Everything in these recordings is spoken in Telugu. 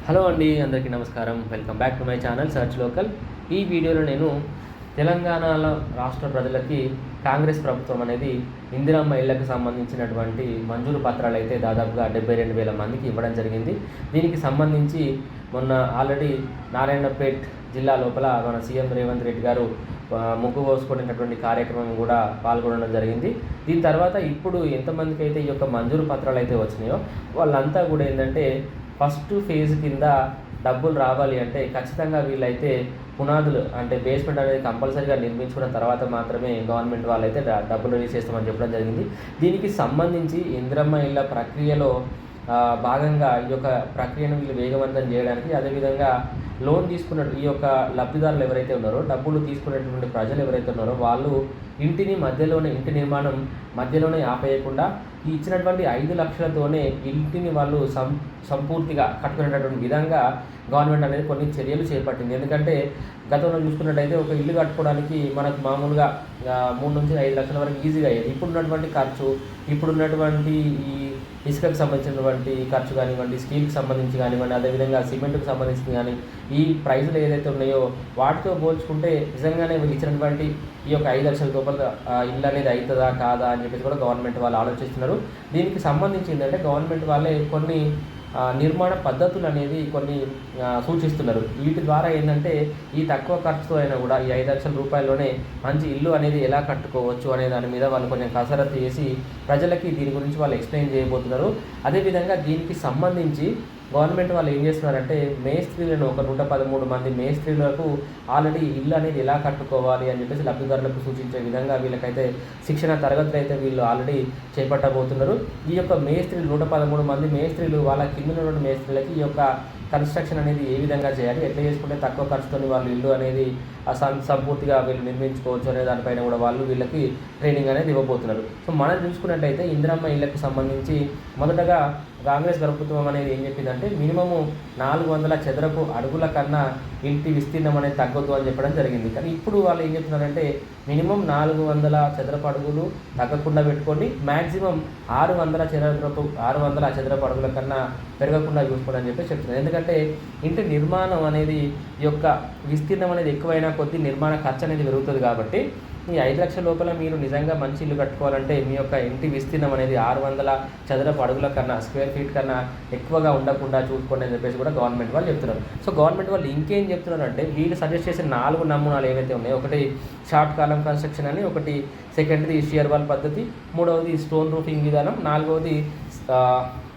హలో అండి, అందరికీ నమస్కారం. Welcome back to my channel search local. ఈ వీడియోలో నేను తెలంగాణలో రాష్ట్ర ప్రజలకి కాంగ్రెస్ ప్రభుత్వం అనేది ఇందిరమ్మ ఇళ్లకు సంబంధించినటువంటి మంజూరు పత్రాలు అయితే దాదాపుగా 72,000 మందికి ఇవ్వడం జరిగింది. దీనికి సంబంధించి మొన్న ఆల్రెడీ నారాయణపేట్ జిల్లా లోపల మన సీఎం రేవంత్ రెడ్డి గారు ముగ్గు పోసుకునేటటువంటి కార్యక్రమం కూడా పాల్గొనడం జరిగింది. దీని తర్వాత ఇప్పుడు ఎంతమందికి అయితే ఈ యొక్క మంజూరు పత్రాలు అయితే వచ్చినాయో వాళ్ళంతా కూడా ఏంటంటే ఫస్ట్ ఫేజ్ కింద డబ్బులు రావాలి అంటే ఖచ్చితంగా వీళ్ళైతే పునాదులు అంటే బేస్మెంట్ అనేది కంపల్సరీగా నిర్మించుకున్న తర్వాత మాత్రమే గవర్నమెంట్ వాళ్ళైతే డబ్బులు రిలీజ్ చేస్తామని చెప్పడం జరిగింది. దీనికి సంబంధించి ఇందిరమ్మ ఇళ్ళ ప్రక్రియలో భాగంగా ఈ యొక్క ప్రక్రియను వీళ్ళు వేగవంతం చేయడానికి, అదేవిధంగా లోన్ తీసుకున్న ఈ యొక్క లబ్ధిదారులు ఎవరైతే ఉన్నారో, డబ్బులు తీసుకునేటువంటి ప్రజలు ఎవరైతే ఉన్నారో వాళ్ళు ఇంటి నిర్మాణం మధ్యలోనే ఆపేయకుండా ఈ ఇచ్చినటువంటి 5 లక్షలతోనే ఇంటిని వాళ్ళు సంపూర్తిగా కట్టుకునేటటువంటి విధంగా గవర్నమెంట్ అనేది కొన్ని చర్యలు చేపట్టింది. ఎందుకంటే గతంలో చూసుకున్నట్టయితే ఒక ఇల్లు కట్టుకోవడానికి మనకు మామూలుగా 3 నుంచి 5 లక్షల వరకు ఈజీగా అయ్యేది. ఇప్పుడున్నటువంటి ఖర్చు, ఇప్పుడున్నటువంటి ఈ ఇసుకకు సంబంధించినటువంటి ఖర్చు కానివ్వండి, స్టీల్కి సంబంధించి కానివ్వండి, అదేవిధంగా సిమెంట్కి సంబంధించి కానీ ఈ ప్రైజులు ఏదైతే ఉన్నాయో వాటితో పోల్చుకుంటే నిజంగానే వీళ్ళు ఇచ్చినటువంటి ఈ యొక్క 5 లక్షల రూపాయల ఇల్లు అనేది అవుతుందా కాదా అని చెప్పేసి కూడా గవర్నమెంట్ వాళ్ళు ఆలోచిస్తున్నారు. దీనికి సంబంధించి ఏంటంటే గవర్నమెంట్ వాళ్ళే కొన్ని నిర్మాణ పద్ధతులు అనేది కొన్ని సూచిస్తున్నారు. వీటి ద్వారా ఏంటంటే ఈ తక్కువ ఖర్చుతో అయినా కూడా ఈ 5 లక్షల రూపాయల్లోనే మంచి ఇల్లు అనేది ఎలా కట్టుకోవచ్చు అనే దాని మీద వాళ్ళు కొంచెం కసరత్తు చేసి ప్రజలకి దీని గురించి వాళ్ళు ఎక్స్ప్లెయిన్ చేయబోతున్నారు. అదేవిధంగా దీనికి సంబంధించి గవర్నమెంట్ వాళ్ళు ఏం చేస్తున్నారంటే మేస్త్రీలను ఒక 113 మంది మేస్త్రీలకు ఆల్రెడీ ఇల్లు అనేది ఎలా కట్టుకోవాలి అని చెప్పేసి లబ్ధిదారులకు సూచించే విధంగా వీళ్ళకైతే శిక్షణ తరగతులు అయితే వీళ్ళు ఆల్రెడీ చేపట్టబోతున్నారు. ఈ యొక్క మేస్త్రీలు 113 మంది మేస్త్రీలు వాళ్ళ కింద ఉన్నటువంటి మేస్త్రీలకి ఈ యొక్క కన్స్ట్రక్షన్ అనేది ఏ విధంగా చేయాలి, ఎట్లా చేసుకుంటే తక్కువ ఖర్చుతో వాళ్ళు ఇల్లు అనేది సంపూర్తిగా వీళ్ళు నిర్మించుకోవచ్చు అనే దానిపైన కూడా వీళ్ళకి ట్రైనింగ్ అనేది ఇవ్వబోతున్నారు. సో మనం చూసుకున్నట్టయితే ఇందిరమ్మ ఇళ్లకు సంబంధించి మొదటగా కాంగ్రెస్ ప్రభుత్వం అనేది ఏం చెప్పిందంటే మినిమము 400 చదరపు అడుగుల కన్నా ఇంటి విస్తీర్ణం అనేది తగ్గొద్దు అని చెప్పడం జరిగింది. కానీ ఇప్పుడు వాళ్ళు ఏం చెప్తున్నారంటే మినిమం 400 చదరపు అడుగులు తగ్గకుండా పెట్టుకోండి, మ్యాక్సిమం 600 చదరపు అడుగుల కన్నా పెరగకుండా చూసుకోండి అని చెప్పి చెప్తున్నారు. ఎందుకంటే ఇంటి నిర్మాణం అనేది ఈ యొక్క విస్తీర్ణం అనేది ఎక్కువైనా కొద్దీ నిర్మాణ ఖర్చు అనేది పెరుగుతుంది. కాబట్టి ఈ 5 లక్షల లోపల మీరు నిజంగా మంచి ఇల్లు కట్టుకోవాలంటే మీ యొక్క ఇంటి విస్తీర్ణం అనేది 600 చదరపు అడుగుల కన్నా స్క్వేర్ ఫీట్ కన్నా ఎక్కువగా ఉండకుండా చూసుకోండి అని చెప్పేసి కూడా గవర్నమెంట్ వాళ్ళు చెప్తున్నారు. సో గవర్నమెంట్ వాళ్ళు ఇంకేం చెప్తున్నారు అంటే వీళ్ళు సజెస్ట్ చేసిన 4 నమూనాలు ఏవైతే ఉన్నాయో, ఒకటి షార్ట్ కాలం కన్స్ట్రక్షన్ అని, ఒకటి సెకండ్ది షియర్ వాల్ పద్ధతి, మూడవది స్టోన్ రూఫింగ్ విధానం, నాలుగవది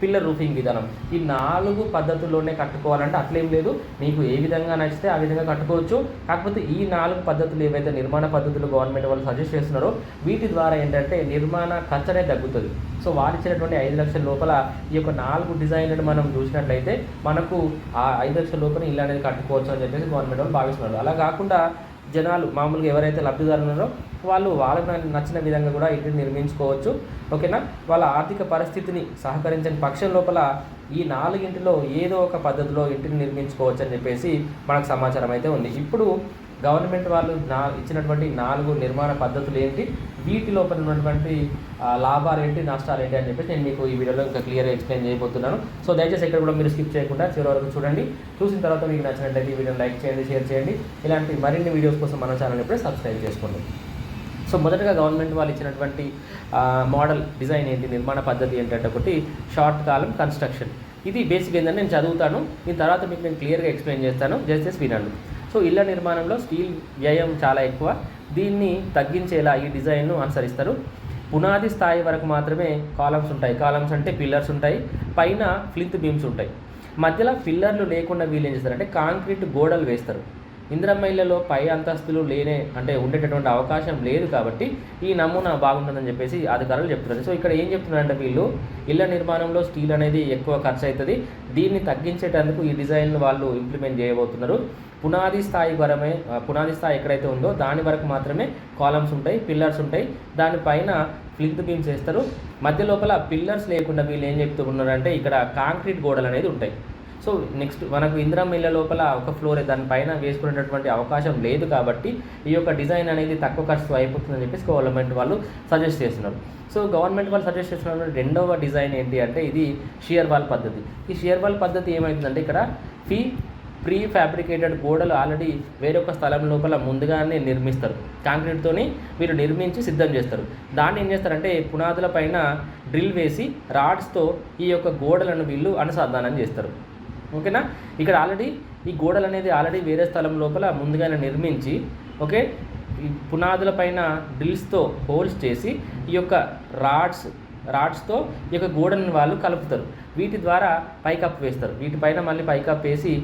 పిల్లర్ రూఫింగ్ విధానం. ఈ 4 పద్ధతుల్లోనే కట్టుకోవాలంటే అట్లేం లేదు, మీకు ఏ విధంగా నచ్చితే ఆ విధంగా కట్టుకోవచ్చు. కాకపోతే ఈ 4 పద్ధతులు ఏవైతే నిర్మాణ పద్ధతులు గవర్నమెంట్ వాళ్ళు సజెస్ట్ చేస్తున్నారో వీటి ద్వారా ఏంటంటే నిర్మాణ ఖర్చు అనేది తగ్గుతుంది. సో వారు ఇచ్చినటువంటి 5 లక్షల లోపల ఈ యొక్క 4 డిజైన్లను మనం చూసినట్లయితే మనకు ఆ 5 లక్షల లోపల ఇల్లు అనేది కట్టుకోవచ్చు అని చెప్పేసి గవర్నమెంట్ వాళ్ళు భావిస్తున్నారు. అలా కాకుండా జనాలు మామూలుగా ఎవరైతే లబ్ధిదారులు ఉన్నారో వాళ్ళు వాళ్ళకి నచ్చిన విధంగా కూడా ఇంటిని నిర్మించుకోవచ్చు. ఓకేనా, వాళ్ళ ఆర్థిక పరిస్థితిని సహకరించని పక్షం లోపల ఈ 4 ఏదో ఒక పద్ధతిలో ఇంటిని నిర్మించుకోవచ్చు అని చెప్పేసి మనకు సమాచారం అయితే ఉంది. ఇప్పుడు గవర్నమెంట్ వాళ్ళు ఇచ్చినటువంటి 4 నిర్మాణ పద్ధతులు ఏంటి, వీటి లోపల ఉన్నటువంటి లాభాలు ఏంటి, నష్టాలు ఏంటి అని చెప్పేసి నేను మీకు ఈ వీడియోలో ఇంకా క్లియర్గా ఎక్స్ప్లెయిన్ చేయబోతున్నాను. సో దయచేసి ఎక్కడ కూడా మీరు స్కిప్ చేయకుండా చివరి వరకు చూడండి. చూసిన తర్వాత మీకు నచ్చినట్లయితే ఈ వీడియోని లైక్ చేయండి, షేర్ చేయండి. ఇలాంటి మరిన్ని వీడియోస్ కోసం మన ఛానల్ ఇప్పుడే సబ్స్క్రైబ్ చేసుకోండి. సో మొదటగా గవర్నమెంట్ వాళ్ళు ఇచ్చినటువంటి మోడల్ డిజైన్ ఏంటి, నిర్మాణ పద్ధతి ఏంటంటే ఒకటి షార్ట్ కాలం కన్స్ట్రక్షన్. ఇది బేసిక్ ఏంటంటే నేను చదువుతాను, దీని తర్వాత మీకు నేను క్లియర్గా ఎక్స్ప్లెయిన్ చేస్తాను, జస్ట్ వినండి. సో ఇళ్ల నిర్మాణంలో స్టీల్ వ్యయం చాలా ఎక్కువ, దీన్ని తగ్గించేలా ఈ డిజైన్ను అనుసరిస్తారు. పునాది స్థాయి వరకు మాత్రమే కాలమ్స్ ఉంటాయి. కాలమ్స్ అంటే పిల్లర్స్ ఉంటాయి, పైన ఫ్లింత్ బీమ్స్ ఉంటాయి. మధ్యలో పిల్లర్లు లేకుండా వీళ్ళు ఏం చేస్తారంటే కాంక్రీట్ గోడలు వేస్తారు. ఇందిరమ్మ ఇళ్లలో పై అంతస్తులు ఉండేటటువంటి అవకాశం లేదు కాబట్టి ఈ నమూనా బాగుంటుందని చెప్పేసి అధికారులు చెప్తున్నారు. సో ఇక్కడ ఏం చెప్తున్నారంటే వీళ్ళు ఇళ్ల నిర్మాణంలో స్టీల్ అనేది ఎక్కువ ఖర్చు అవుతుంది, దీన్ని తగ్గించేటందుకు ఈ డిజైన్ వాళ్ళు ఇంప్లిమెంట్ చేయబోతున్నారు. పునాది స్థాయి ఎక్కడైతే ఉందో దాని వరకు మాత్రమే కాలమ్స్ ఉంటాయి, పిల్లర్స్ ఉంటాయి, దానిపైన ఫ్లింత్ బీమ్స్ వేస్తారు. మధ్య లోపల పిల్లర్స్ లేకుండా వీళ్ళు ఏం చెప్తున్నారంటే ఇక్కడ కాంక్రీట్ గోడలు అనేది ఉంటాయి. సో నెక్స్ట్ మనకు ఇందిరమ్మ ఇళ్ళ లోపల ఒక ఫ్లోర్ దానిపైన వేసుకునేటటువంటి అవకాశం లేదు కాబట్టి ఈ యొక్క డిజైన్ అనేది తక్కువ ఖర్చుతో అయిపోతుందని చెప్పేసి గవర్నమెంట్ వాళ్ళు సజెస్ట్ చేస్తున్నారు. సో గవర్నమెంట్ వాళ్ళు సజెస్ట్ చేస్తున్న రెండవ డిజైన్ ఏంటి అంటే ఇది షియర్ వాల్ పద్ధతి. ఈ షియర్ వాల్ పద్ధతి ఏమవుతుందంటే ఇక్కడ ప్రీ ఫ్యాబ్రికేటెడ్ గోడలు ఆల్రెడీ వేరొక స్థలం లోపల ముందుగానే నిర్మిస్తారు, కాంక్రీట్తోని వీరు నిర్మించి సిద్ధం చేస్తారు. దాన్ని ఏం చేస్తారంటే పునాదుల పైన డ్రిల్ వేసి రాడ్స్తో ఈ యొక్క గోడలను వీళ్ళు అనుసంధానం చేస్తారు. ఓకేనా, ఇక్కడ ఆల్రెడీ ఈ గోడలు అనేది ఆల్రెడీ వేరే స్థలం లోపల ముందుగానే నిర్మించి ఓకే ఈ పునాదుల పైన డ్రిల్స్తో హోల్స్ చేసి ఈ యొక్క రాడ్స్తో ఈ యొక్క గోడలను వాళ్ళు కలుపుతారు. వీటి ద్వారా పైకప్పు వేస్తారు. వీటిపైన మళ్ళీ పైకప్పు వేసి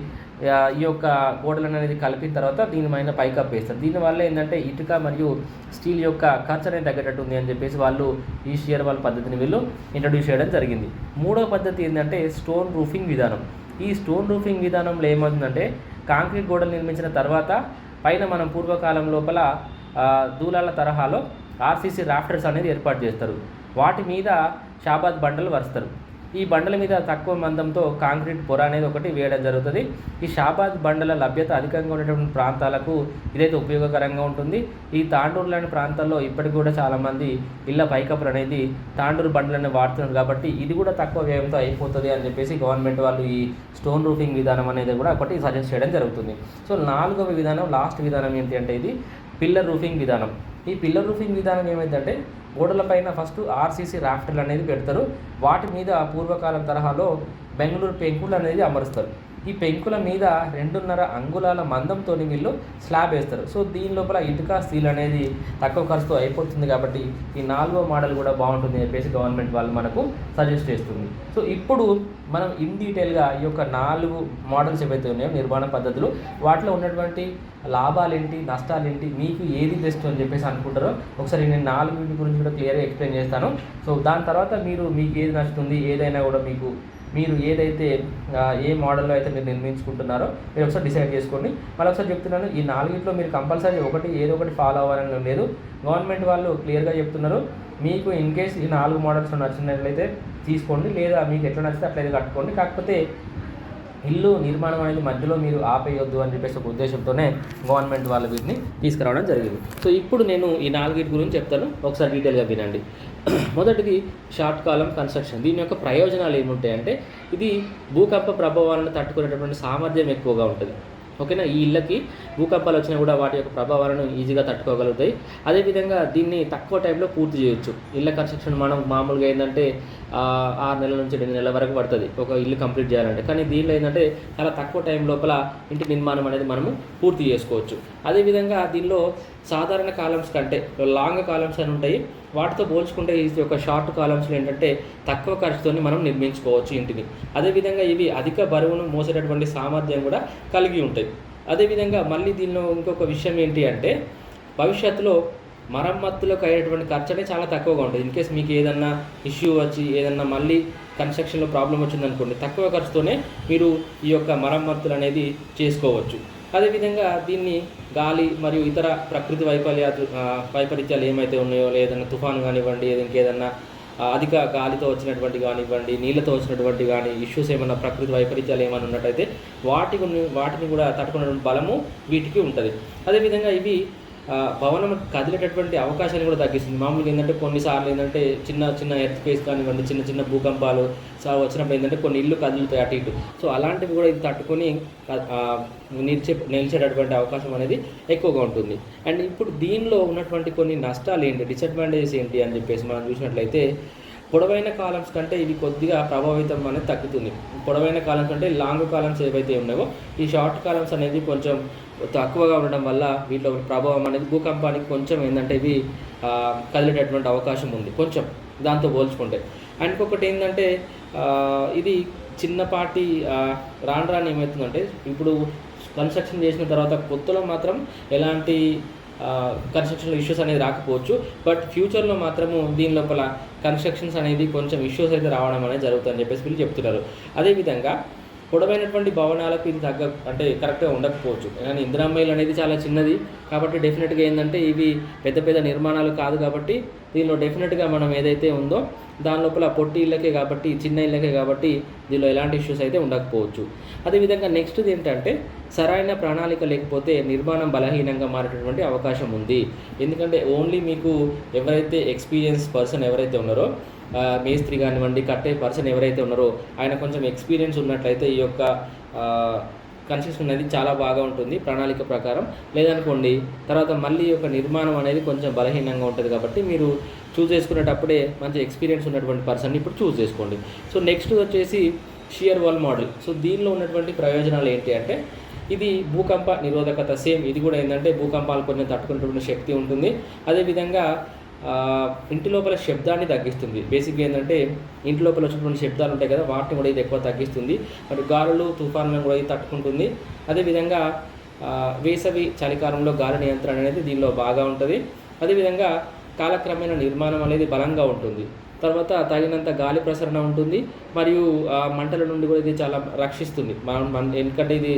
ఈ యొక్క గోడలను అనేది కలిపిన తర్వాత దీనిపైన పైకప్పు వేస్తారు. దీనివల్ల ఏంటంటే ఇటుక మరియు స్టీల్ యొక్క ఖర్చు అనేది తగ్గేటట్టు ఉంది అని చెప్పేసి వాళ్ళు ఈ షియర్ వాల్ పద్ధతిని వీళ్ళు ఇంట్రడ్యూస్ చేయడం జరిగింది. మూడవ పద్ధతి ఏంటంటే స్టోన్ రూఫింగ్ విధానం. ఈ స్టోన్ రూఫింగ్ విధానంలో ఏమవుతుందంటే కాంక్రీట్ గోడలు నిర్మించిన తర్వాత పైన మనం పూర్వకాలం లోపల దూలాల తరహాలో ఆర్సీసీ రాఫ్టర్స్ అనేది ఏర్పాటు చేస్తారు. వాటి మీద షాబాద్ బండలు వరుస్తారు. ఈ బండల మీద తక్కువ మందంతో కాంక్రీట్ పొర అనేది ఒకటి వేయడం జరుగుతుంది. ఈ షాబాద్ బండల లభ్యత అధికంగా ఉన్నటువంటి ప్రాంతాలకు ఇదైతే ఉపయోగకరంగా ఉంటుంది. ఈ తాండూరు లాంటి ప్రాంతాల్లో ఇప్పటికి కూడా చాలామంది ఇళ్ళ పైకప్పులు అనేది తాండూరు బండలను వాడుతున్నారు కాబట్టి ఇది కూడా తక్కువ వ్యయంతో అయిపోతుంది అని చెప్పేసి గవర్నమెంట్ వాళ్ళు ఈ స్టోన్ రూఫింగ్ విధానం అనేది కూడా ఒకటి సజెస్ట్ చేయడం జరుగుతుంది. సో నాలుగవ విధానం లాస్ట్ విధానం ఏంటి అంటే ఇది పిల్లర్ రూఫింగ్ విధానం. ఈ పిల్లర్ రూఫింగ్ విధానం ఏమైందంటే గోడలపైన ఫస్ట్ ఆర్సీసీ రాఫ్టర్లు అనేది పెడతారు. వాటి మీద పూర్వకాలం తరహాలో బెంగళూరు పెంకులు అనేది అమరుస్తారు. ఈ పెంకుల మీద 2.5 అంగుళాల మందంతో వీళ్ళు స్లాబ్ వేస్తారు. సో దీని లోపల ఇటుక స్టీల్ అనేది తక్కువ ఖర్చుతో అయిపోతుంది కాబట్టి ఈ 4వ మోడల్ కూడా బాగుంటుంది అని చెప్పేసి గవర్నమెంట్ వాళ్ళు మనకు సజెస్ట్ చేస్తుంది. సో ఇప్పుడు మనం ఇన్ డీటెయిల్గా ఈ యొక్క 4 మోడల్స్ ఏవైతే ఉన్నాయో నిర్మాణ పద్ధతులు వాటిలో ఉన్నటువంటి లాభాలేంటి నష్టాలేంటి మీకు ఏది బెస్ట్ అని చెప్పేసి అనుకుంటారో ఒకసారి నేను 4 గురించి కూడా క్లియర్గా ఎక్స్ప్లెయిన్ చేస్తాను. సో దాని తర్వాత మీకు ఏది నచ్చుతుంది ఏదైనా కూడా మీరు ఏదైతే ఏ మోడల్లో అయితే మీరు నిర్మించుకుంటున్నారో మీరు ఒకసారి డిసైడ్ చేసుకోండి. మళ్ళీ ఒకసారి చెప్తున్నాను, ఈ 4 మీరు కంపల్సరీ ఏదో ఒకటి ఫాలో అవ్వాలని లేదు. గవర్నమెంట్ వాళ్ళు క్లియర్గా చెప్తున్నారు. మీకు ఇన్ కేస్ ఈ 4 మోడల్స్ నచ్చినట్లయితే తీసుకోండి, లేదా మీకు ఎట్లా నచ్చితే అట్లయితే కట్టుకోండి. కాకపోతే ఇల్లు నిర్మాణం అనేది మధ్యలో మీరు ఆపేయొద్దు అని చెప్పేసి ఒక ఉద్దేశంతోనే గవర్నమెంట్ వాళ్ళు వీటిని తీసుకురావడం జరిగింది. సో ఇప్పుడు నేను ఈ 4 గురించి చెప్తాను, ఒకసారి డీటెయిల్గా వినండి. మొదటిది షార్ట్ కాలం కన్స్ట్రక్షన్. దీని యొక్క ప్రయోజనాలు ఏముంటాయంటే ఇది భూకంప ప్రభావాలను తట్టుకునేటటువంటి సామర్థ్యం ఎక్కువగా ఉంటుంది. ఓకేనా, ఈ ఇళ్ళకి భూకంపాలు వచ్చినా కూడా వాటి యొక్క ప్రభావాలను ఈజీగా తట్టుకోగలుగుతాయి. అదేవిధంగా దీన్ని తక్కువ టైంలో పూర్తి చేయొచ్చు. ఇళ్ళ కన్స్ట్రక్షన్ మనం మామూలుగా ఏంటంటే 6 నెలల నుంచి 8 నెలల వరకు పడుతుంది ఒక ఇల్లు కంప్లీట్ చేయాలంటే. కానీ దీనిలో ఏంటంటే చాలా తక్కువ టైం లోపల ఇంటి నిర్మాణం అనేది మనము పూర్తి చేసుకోవచ్చు. అదేవిధంగా దీనిలో సాధారణ కాలమ్స్ కంటే లాంగ్ కాలమ్స్ అని ఉంటాయి. వాటితో పోల్చుకుంటే ఈ యొక్క షార్ట్ కాలమ్స్లో ఏంటంటే తక్కువ ఖర్చుతో మనం నిర్మించుకోవచ్చు ఇంటిని. అదేవిధంగా ఇవి అధిక బరువును మోసేటటువంటి సామర్థ్యం కూడా కలిగి ఉంటాయి. అదేవిధంగా మళ్ళీ దీనిలో ఇంకొక విషయం ఏంటి అంటే భవిష్యత్తులో మరమ్మతులకు అయ్యేటువంటి ఖర్చు అనేది చాలా తక్కువగా ఉంటుంది. ఇన్ కేస్ మీకు ఏదన్నా ఇష్యూ వచ్చి ఏదన్నా మళ్ళీ కన్స్ట్రక్షన్లో ప్రాబ్లం వచ్చిందనుకోండి, తక్కువ ఖర్చుతోనే మీరు ఈ యొక్క మరమ్మతులు అనేది చేసుకోవచ్చు. అదేవిధంగా దీన్ని గాలి మరియు ఇతర ప్రకృతి వైపరీత్యాలు ఏమైతే ఉన్నాయో, లేదన్నా తుఫాను కానివ్వండి, ఇంకేదన్నా అధిక గాలితో వచ్చినటువంటి కానివ్వండి, నీళ్ళతో వచ్చినటువంటి కానీ ఇష్యూస్ ఏమన్నా ప్రకృతి వైపరీత్యాలు ఏమైనా ఉన్నట్టయితే వాటిని కూడా తట్టుకునే బలము వీటికి ఉంటుంది. అదేవిధంగా ఇవి భవనం కదిలేటటువంటి అవకాశాన్ని కూడా తగ్గిస్తుంది. మామూలుగా ఏంటంటే కొన్నిసార్లు ఏంటంటే చిన్న ఎర్త్క్వేక్స్ కానివ్వండి, చిన్న భూకంపాలు వచ్చినప్పుడు ఏంటంటే కొన్ని ఇల్లు కదులుతాయి అటు ఇటు. సో అలాంటివి కూడా ఇది తట్టుకొని నిలిచేటటువంటి అవకాశం అనేది ఎక్కువగా ఉంటుంది. అండ్ ఇప్పుడు దీనిలో ఉన్నటువంటి కొన్ని నష్టాలు ఏంటి, డిసడ్వాంటేజెస్ ఏంటి అని చెప్పేసి మనం చూసినట్లయితే పొడవైన కాలమ్స్ కంటే ఇవి కొద్దిగా ప్రభావితం అనేది తగ్గుతుంది. పొడవైన కాలమ్స్ అంటే లాంగ్ కాలమ్స్ ఏవైతే ఉన్నాయో ఈ షార్ట్ కాలమ్స్ అనేది కొంచెం తక్కువగా ఉండడం వల్ల వీటిలో ప్రభావం అనేది భూకంపానికి కొంచెం ఏంటంటే ఇవి కదిలేటటువంటి అవకాశం ఉంది కొంచెం దాంతో పోల్చుకుంటే. అండ్ ఇంకొకటి ఏంటంటే ఇది చిన్నపాటి రాను ఏమవుతుందంటే ఇప్పుడు కన్స్ట్రక్షన్ చేసిన తర్వాత కొత్తలో మాత్రం ఎలాంటి కన్స్ట్రక్షన్లో ఇష్యూస్ అనేది రాకపోవచ్చు. బట్ ఫ్యూచర్లో మాత్రము దీని లోపల కన్స్ట్రక్షన్స్ అనేది కొంచెం ఇష్యూస్ అయితే రావడం అనేది జరుగుతుందని చెప్పేసి వీళ్ళు చెప్తున్నారు. అదేవిధంగా పొడవైనటువంటి భవనాలకు ఇది అంటే కరెక్ట్గా ఉండకపోవచ్చు. కానీ ఇందిరమ్మ ఇల్లు అనేది చాలా చిన్నది కాబట్టి డెఫినెట్గా ఏంటంటే ఇవి పెద్ద పెద్ద నిర్మాణాలు కాదు కాబట్టి దీనిలో డెఫినెట్గా మనం ఏదైతే ఉందో దాని లోపల పొట్టి ఇళ్ళకే కాబట్టి చిన్న ఇళ్ళకే కాబట్టి దీనిలో ఎలాంటి ఇష్యూస్ అయితే ఉండకపోవచ్చు. అదేవిధంగా నెక్స్ట్ది ఏంటంటే సరైన ప్రణాళిక లేకపోతే నిర్మాణం బలహీనంగా మారేటటువంటి అవకాశం ఉంది. ఎందుకంటే ఓన్లీ మీకు ఎవరైతే ఎక్స్పీరియన్స్ పర్సన్ ఎవరైతే ఉన్నారో మేస్త్రి కానివ్వండి, కట్టే పర్సన్ ఎవరైతే ఉన్నారో ఆయన కొంచెం ఎక్స్పీరియన్స్ ఉన్నట్లయితే ఈ యొక్క కన్స్ట్రక్షన్ అనేది చాలా బాగా ఉంటుంది ప్రణాళిక ప్రకారం. లేదనుకోండి తర్వాత మళ్ళీ ఒక నిర్మాణం అనేది కొంచెం బలహీనంగా ఉంటుంది కాబట్టి మీరు చూస్ చేసుకునేటప్పుడే మంచి ఎక్స్పీరియన్స్ ఉన్నటువంటి పర్సన్ని ఇప్పుడు చూస్ చేసుకోండి. సో నెక్స్ట్ వచ్చేసి షియర్ వాల్ మోడల్. సో దీనిలో ఉన్నటువంటి ప్రయోజనాలు ఏంటి అంటే ఇది భూకంప నిరోధకత సేమ్ ఇది కూడా ఏంటంటే భూకంపాలు కొంచెం తట్టుకునేటువంటి శక్తి ఉంటుంది. అదేవిధంగా ఇంటి లోపల శబ్దాన్ని తగ్గిస్తుంది. బేసిక్గా ఏంటంటే ఇంటి లోపల వచ్చినటువంటి శబ్దాలు ఉంటాయి కదా వాటిని కూడా ఇది ఎక్కువ తగ్గిస్తుంది. మరి గాలులు తుఫాన్లను కూడా ఇది తట్టుకుంటుంది. అదేవిధంగా వేసవి చలికాలంలో గాలి నియంత్రణ అనేది దీనిలో బాగా ఉంటుంది. అదేవిధంగా కాలక్రమేణా నిర్మాణం అనేది బలంగా ఉంటుంది. తర్వాత తగినంత గాలి ప్రసరణ ఉంటుంది మరియు మంటల నుండి కూడా ఇది చాలా రక్షిస్తుంది. ఎందుకంటే ఇది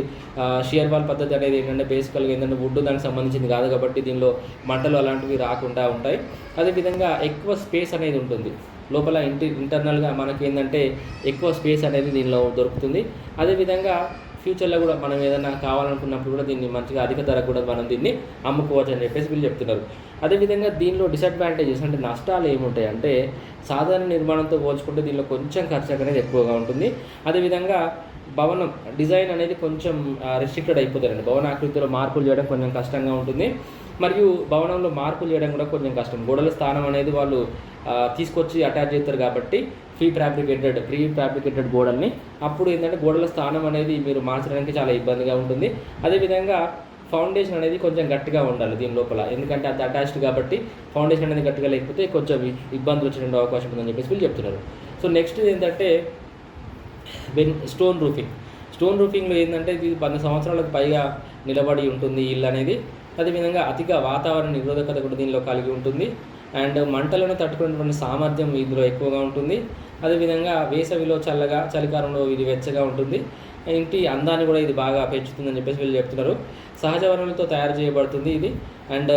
షియర్ వాల్ పద్ధతి అనేది ఏంటంటే బేసికల్గా ఏంటంటే వుడ్ దానికి సంబంధించింది కాదు కాబట్టి దీనిలో మంటలు అలాంటివి రాకుండా ఉంటాయి. అదేవిధంగా ఎక్కువ స్పేస్ అనేది ఉంటుంది లోపల ఇంటర్నల్గా మనకి ఏంటంటే ఎక్కువ స్పేస్ అనేది దీనిలో దొరుకుతుంది. అదేవిధంగా ఫ్యూచర్లో కూడా మనం ఏదైనా కావాలనుకున్నప్పుడు కూడా దీన్ని మంచిగా అధిక ధరకు కూడా మనం దీన్ని అమ్ముకోవచ్చు అని చెప్పేసి వీళ్ళు చెప్తున్నారు. అదేవిధంగా దీనిలో డిసడ్వాంటేజెస్ అంటే నష్టాలు ఏముంటాయి అంటే సాధారణ నిర్మాణంతో పోల్చుకుంటే దీనిలో కొంచెం ఖర్చు అనేది ఎక్కువగా ఉంటుంది. అదేవిధంగా భవనం డిజైన్ అనేది కొంచెం రెస్ట్రిక్టెడ్ అయిపోతారండి. భవన ఆకృతిలో మార్పులు చేయడం కొంచెం కష్టంగా ఉంటుంది. మరియు భవనంలో మార్పులు చేయడం కూడా కొంచెం కష్టం. గోడల స్థానం అనేది వాళ్ళు తీసుకొచ్చి అటాచ్ చేస్తారు కాబట్టి ప్రీ ఫ్యాబ్రికేటెడ్ గోడల్ని అప్పుడు ఏంటంటే గోడల స్థానం అనేది మీరు మార్చడానికి చాలా ఇబ్బందిగా ఉంటుంది. అదేవిధంగా ఫౌండేషన్ అనేది కొంచెం గట్టిగా ఉండాలి దీని లోపల, ఎందుకంటే అది అటాచ్డ్ కాబట్టి ఫౌండేషన్ అనేది గట్టిగా లేకపోతే కొంచెం ఇబ్బందులు వచ్చే అవకాశం ఉందని చెప్పేసి వీళ్ళు చెప్తున్నారు. సో నెక్స్ట్ ఏంటంటే స్టోన్ రూఫింగ్లో ఏంటంటే ఇది 100 సంవత్సరాలకు పైగా నిలబడి ఉంటుంది ఇల్లు అనేది. అదేవిధంగా అతిగా వాతావరణ నిరోధకత కూడా దీనిలో కలిగి ఉంటుంది. అండ్ మంటలను తట్టుకునేటువంటి సామర్థ్యం ఇందులో ఎక్కువగా ఉంటుంది. అదేవిధంగా వేసవిలో చల్లగా, చలికాలంలో ఇది వెచ్చగా ఉంటుంది. ఇంటి అందాన్ని కూడా ఇది బాగా పెంచుతుందని చెప్పేసి వీళ్ళు చెప్తున్నారు. సహజ వనరులతో తయారు చేయబడుతుంది ఇది. అండ్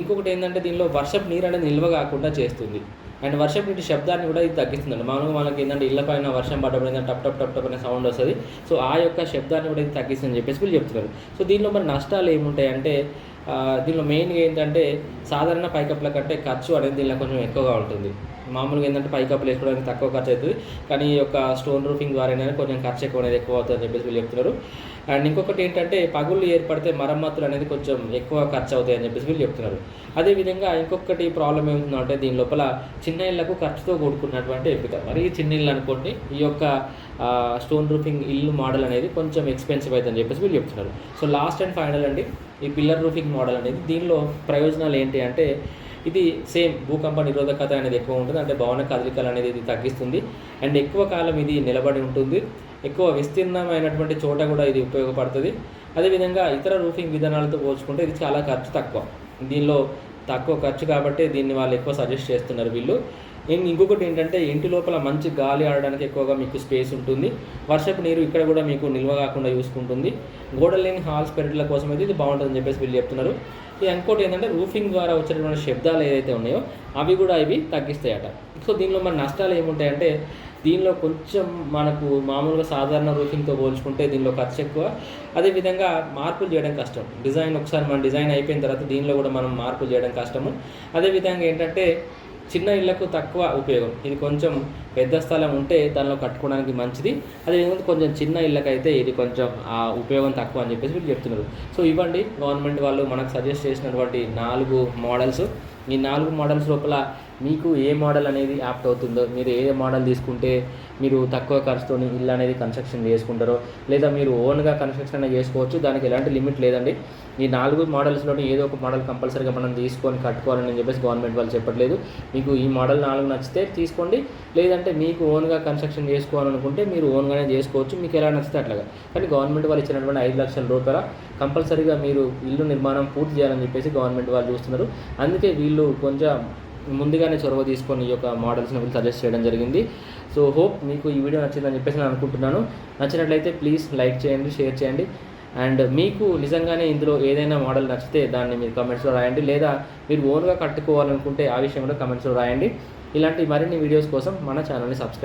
ఇంకొకటి ఏంటంటే దీనిలో వర్షపు నీరు అనేది నిల్వ కాకుండా చేస్తుంది. అండ్ వర్షపు నీటి శబ్దాన్ని కూడా ఇది తగ్గిస్తుందండి. మామూలుగా మనకి ఏంటంటే ఇళ్ళ పైన వర్షం పడ్డప్పుడు ఏంటంటే టప్ టప్ టప్ టప్ అనే సౌండ్ వస్తుంది. సో ఆ యొక్క శబ్దాన్ని కూడా ఇది తగ్గిస్తుందని చెప్పేసి వీళ్ళు చెప్తున్నారు. సో దీనిలో మరి నష్టాలు ఏముంటాయంటే దీనిలో మెయిన్గా ఏంటంటే సాధారణ పైకప్పుల కంటే ఖర్చు అనేది దీనిలో కొంచెం ఎక్కువగా ఉంటుంది. మామూలుగా ఏంటంటే పైకప్పులు వేసుకోవడానికి తక్కువ ఖర్చు అవుతుంది, కానీ ఈ యొక్క స్టోన్ రూఫింగ్ ద్వారా ఏంటంటే కొంచెం ఖర్చు ఎక్కువ అవుతుంది అని చెప్పేసి వీళ్ళు చెప్తున్నారు. అండ్ ఇంకొకటి ఏంటంటే పగుళ్ళు ఏర్పడితే మరమ్మతులు అనేది కొంచెం ఎక్కువ ఖర్చు అవుతాయి అని చెప్పేసి వీళ్ళు చెప్తున్నారు. అదేవిధంగా ఇంకొకటి ప్రాబ్లం ఏముందంటే దీని లోపల చిన్న ఇళ్లకు ఖర్చుతో కూడుకున్నటువంటి ఎంపిక. మరి చిన్న ఇల్లు అనుకోండి ఈ యొక్క స్టోన్ రూఫింగ్ ఇల్లు మోడల్ అనేది కొంచెం ఎక్స్పెన్సివ్ అవుతుందని చెప్పేసి వీళ్ళు చెప్తున్నారు. సో లాస్ట్ అండ్ ఫైనల్ అండి ఈ పిల్లర్ రూఫింగ్ మోడల్ అనేది దీనిలో ప్రయోజనాలు ఏంటి అంటే ఇది సేమ్ భూకంప నిరోధకత అనేది ఎక్కువ ఉంటుంది. అంటే భవన కదలికలు అనేది ఇది తగ్గిస్తుంది. అండ్ ఎక్కువ కాలం ఇది నిలబడి ఉంటుంది. ఎక్కువ విస్తీర్ణమైనటువంటి చోట కూడా ఇది ఉపయోగపడుతుంది. అదేవిధంగా ఇతర రూఫింగ్ విధానాలతో పోల్చుకుంటే ఇది చాలా ఖర్చు తక్కువ. దీనిలో తక్కువ ఖర్చు కాబట్టి దీన్ని వాళ్ళు ఎక్కువ సజెస్ట్ చేస్తున్నారు వీళ్ళు. ఇంకొకటి ఏంటంటే ఇంటి లోపల మంచి గాలి ఆడడానికి ఎక్కువగా మీకు స్పేస్ ఉంటుంది. వర్షపు నీరు ఇక్కడ కూడా మీకు నిల్వ కాకుండా చూసుకుంటుంది. గోడలు లేని హాల్స్ పెరట్ల కోసం అయితే ఇది బాగుంటుందని చెప్పేసి వీళ్ళు చెప్తున్నారు. ఇంకోటి ఏంటంటే రూఫింగ్ ద్వారా వచ్చేటువంటి శబ్దాలు ఏదైతే ఉన్నాయో అవి కూడా ఇవి తగ్గిస్తాయట. సో దీనిలో మన నష్టాలు ఏముంటాయంటే దీనిలో కొంచెం మనకు మామూలుగా సాధారణ రూఫింగ్తో పోల్చుకుంటే దీనిలో ఖర్చు ఎక్కువ. అదేవిధంగా మార్పులు చేయడం కష్టం. డిజైన్ ఒకసారి మన డిజైన్ అయిపోయిన తర్వాత దీనిలో కూడా మనం మార్పులు చేయడం కష్టము. అదేవిధంగా ఏంటంటే చిన్న ఇళ్లకు తక్కువ ఉపయోగం. ఇది కొంచెం పెద్ద స్థలం ఉంటే దానిలో కట్టుకోవడానికి మంచిది. అదేవిధంగా కొంచెం చిన్న ఇళ్ళకైతే ఇది కొంచెం ఉపయోగం తక్కువ అని చెప్పేసి వీళ్ళు చెప్తున్నారు. సో ఇవ్వండి గవర్నమెంట్ వాళ్ళు మనకు సజెస్ట్ చేసినటువంటి 4 మోడల్స్. ఈ 4 మోడల్స్ లోపల మీకు ఏ మోడల్ అనేది యాప్ట్ అవుతుందో, మీరు ఏ మోడల్ తీసుకుంటే మీరు తక్కువ ఖర్చుతో ఇల్లు అనేది కన్స్ట్రక్షన్ చేసుకుంటారో, లేదా మీరు ఓన్గా కన్స్ట్రక్షన్ అనేది చేసుకోవచ్చు. దానికి ఎలాంటి లిమిట్ లేదండి. ఈ 4 మోడల్స్లోనే ఏదో ఒక మోడల్ కంపల్సరీగా మనం తీసుకొని కట్టుకోవాలని చెప్పేసి గవర్నమెంట్ వాళ్ళు చెప్పట్లేదు. మీకు ఈ మోడల్ 4 నచ్చితే తీసుకోండి, లేదంటే మీకు ఓన్గా కన్స్ట్రక్షన్ చేసుకోవాలనుకుంటే మీరు ఓన్గానే చేసుకోవచ్చు, మీకు ఎలా నచ్చితే అట్లాగా. కానీ గవర్నమెంట్ వాళ్ళు ఇచ్చినటువంటి 5 లక్షల రూపాయల కంపల్సరీగా మీరు ఇల్లు నిర్మాణం పూర్తి చేయాలని చెప్పేసి గవర్నమెంట్ వాళ్ళు చూస్తున్నారు. అందుకే వీళ్ళు కొంచెం ముందుగానే చొరవ తీసుకొని ఈ యొక్క మోడల్స్ని వీళ్ళు సజెస్ట్ చేయడం జరిగింది. సో హోప్ మీకు ఈ వీడియో నచ్చిందని చెప్పేసి నేను అనుకుంటున్నాను. నచ్చినట్లయితే ప్లీజ్ లైక్ చేయండి, షేర్ చేయండి. అండ్ మీకు నిజంగానే ఇందులో ఏదైనా మోడల్ నచ్చితే దాన్ని మీరు కమెంట్స్లో రాయండి, లేదా మీరు ఓన్గా కట్టుకోవాలనుకుంటే ఆ విషయం కూడా కమెంట్స్లో రాయండి. ఇలాంటి మరిన్ని వీడియోస్ కోసం మన ఛానల్ని సబ్స్క్రైబ్